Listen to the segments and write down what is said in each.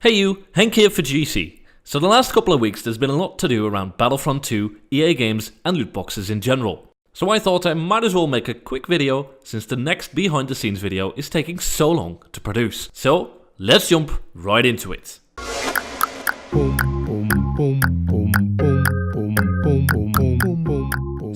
Hey you, Henk here for GC. So the last couple of weeks there's been a lot to do around Battlefront 2, EA games and loot boxes in general. So I thought I might as well make a quick video since the next behind the scenes video is taking so long to produce. So let's jump right into it.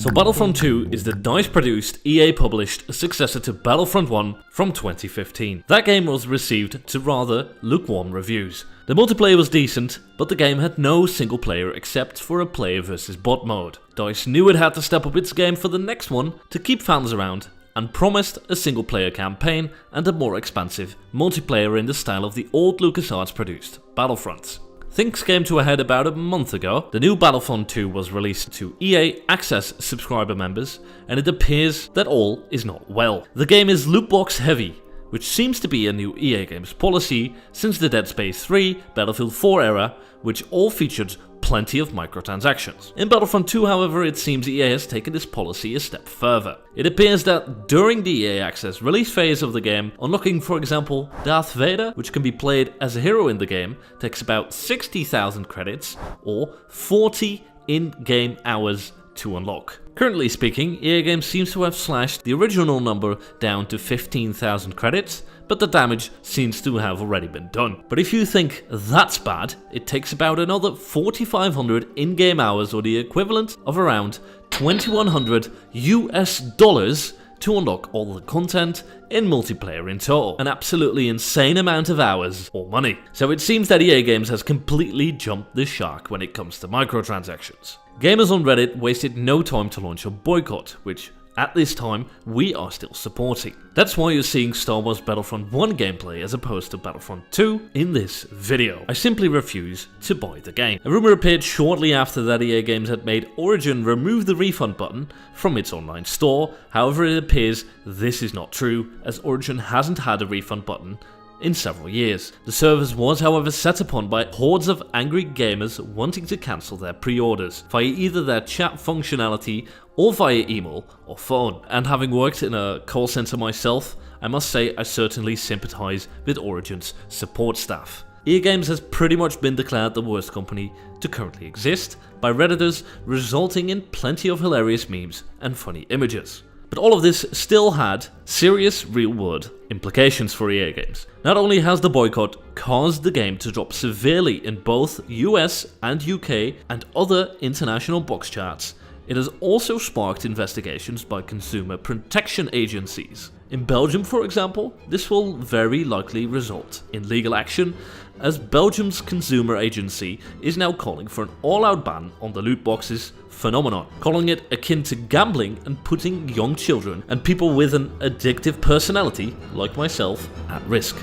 So Battlefront 2 is the DICE produced, EA published successor to Battlefront 1 from 2015. That game was received to rather lukewarm reviews. The multiplayer was decent, but the game had no single player except for a player versus bot mode. DICE knew it had to step up its game for the next one to keep fans around and promised a single player campaign and a more expansive multiplayer in the style of the old LucasArts produced Battlefronts. Things came to a head about a month ago. The new Battlefront 2 was released to EA Access subscriber members, and it appears that all is not well. The game is lootbox heavy, which seems to be a new EA Games policy since the Dead Space 3, Battlefield 4 era, which all featured plenty of microtransactions. In Battlefront 2, however, it seems EA has taken this policy a step further. It appears that during the EA Access release phase of the game, unlocking for example Darth Vader, which can be played as a hero in the game, takes about 60,000 credits or 40 in-game hours to unlock. Currently speaking, EA Games seems to have slashed the original number down to 15,000 credits, but the damage seems to have already been done. But if you think that's bad, it takes about another 4,500 in-game hours or the equivalent of around $2,100 US to unlock all the content in multiplayer in total. An absolutely insane amount of hours or money. So it seems that EA Games has completely jumped the shark when it comes to microtransactions. Gamers on Reddit wasted no time to launch a boycott, which at this time we are still supporting. That's why you're seeing Star Wars Battlefront 1 gameplay as opposed to Battlefront 2 in this video. I simply refuse to buy the game. A rumor appeared shortly after that EA Games had made Origin remove the refund button from its online store. However, it appears this is not true, as Origin hasn't had a refund button in several years. The service was however set upon by hordes of angry gamers wanting to cancel their pre-orders via either their chat functionality or via email or phone. And having worked in a call center myself, I must say I certainly sympathize with Origin's support staff. EA Games has pretty much been declared the worst company to currently exist by Redditors, resulting in plenty of hilarious memes and funny images. But all of this still had serious real-world implications for EA Games. Not only has the boycott caused the game to drop severely in both US and UK and other international box charts, it has also sparked investigations by consumer protection agencies. In Belgium, for example, this will very likely result in legal action, as Belgium's consumer agency is now calling for an all-out ban on the loot boxes phenomenon, calling it akin to gambling and putting young children and people with an addictive personality, like myself, at risk.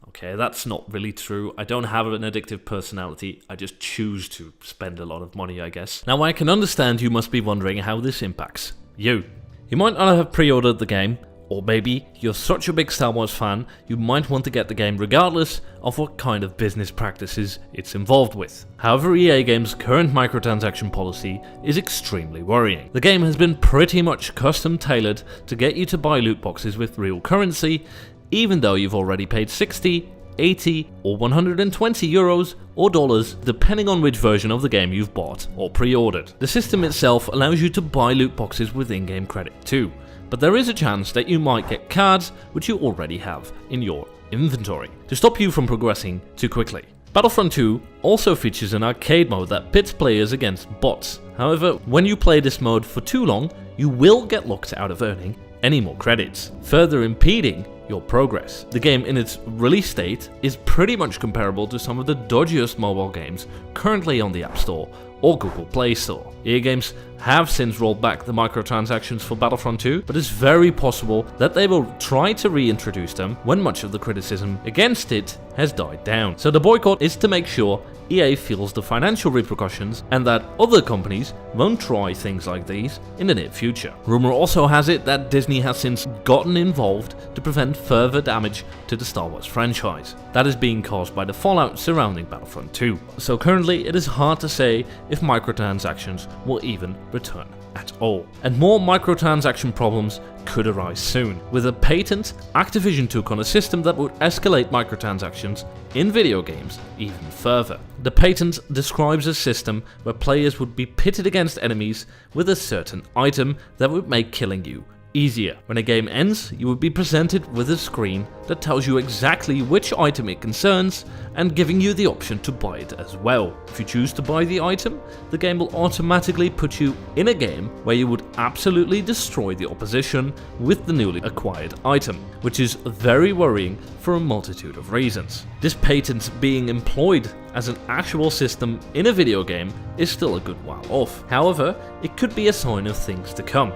Okay, that's not really true. I don't have an addictive personality, I just choose to spend a lot of money, I guess. Now I can understand you must be wondering how this impacts you. You might not have pre-ordered the game, or maybe you're such a big Star Wars fan, you might want to get the game regardless of what kind of business practices it's involved with. However, EA Games' current microtransaction policy is extremely worrying. The game has been pretty much custom tailored to get you to buy loot boxes with real currency, even though you've already paid 60, 80 or 120 euros or dollars depending on which version of the game you've bought or pre-ordered. The system itself allows you to buy loot boxes with in-game credit too, but there is a chance that you might get cards which you already have in your inventory to stop you from progressing too quickly. Battlefront 2 also features an arcade mode that pits players against bots. However, when you play this mode for too long, you will get locked out of earning any more credits, further impeding your progress. The game in its release date is pretty much comparable to some of the dodgiest mobile games currently on the App Store or Google Play Store. EA Games have since rolled back the microtransactions for Battlefront 2, but it's very possible that they will try to reintroduce them when much of the criticism against it has died down. So the boycott is to make sure EA feels the financial repercussions and that other companies won't try things like these in the near future. Rumor also has it that Disney has since gotten involved to prevent further damage to the Star Wars franchise. That is being caused by the fallout surrounding Battlefront 2. So currently it is hard to say if microtransactions will even return at all. And more microtransaction problems could arise soon. With a patent, Activision took on a system that would escalate microtransactions in video games even further. The patent describes a system where players would be pitted against enemies with a certain item that would make killing you easier. When a game ends, you would be presented with a screen that tells you exactly which item it concerns and giving you the option to buy it as well. If you choose to buy the item, the game will automatically put you in a game where you would absolutely destroy the opposition with the newly acquired item, which is very worrying for a multitude of reasons. This patent being employed as an actual system in a video game is still a good while off. However, it could be a sign of things to come.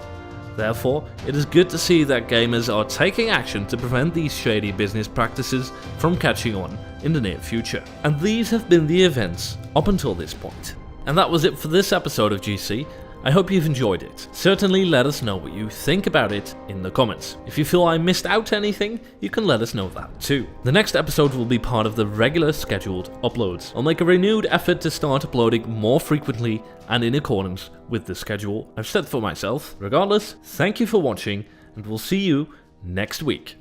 Therefore, it is good to see that gamers are taking action to prevent these shady business practices from catching on in the near future. And these have been the events up until this point. And that was it for this episode of GC. I hope you've enjoyed it. Certainly let us know what you think about it in the comments. If you feel I missed out anything, you can let us know that too. The next episode will be part of the regular scheduled uploads. I'll make a renewed effort to start uploading more frequently and in accordance with the schedule I've set for myself. Regardless, thank you for watching and we'll see you next week.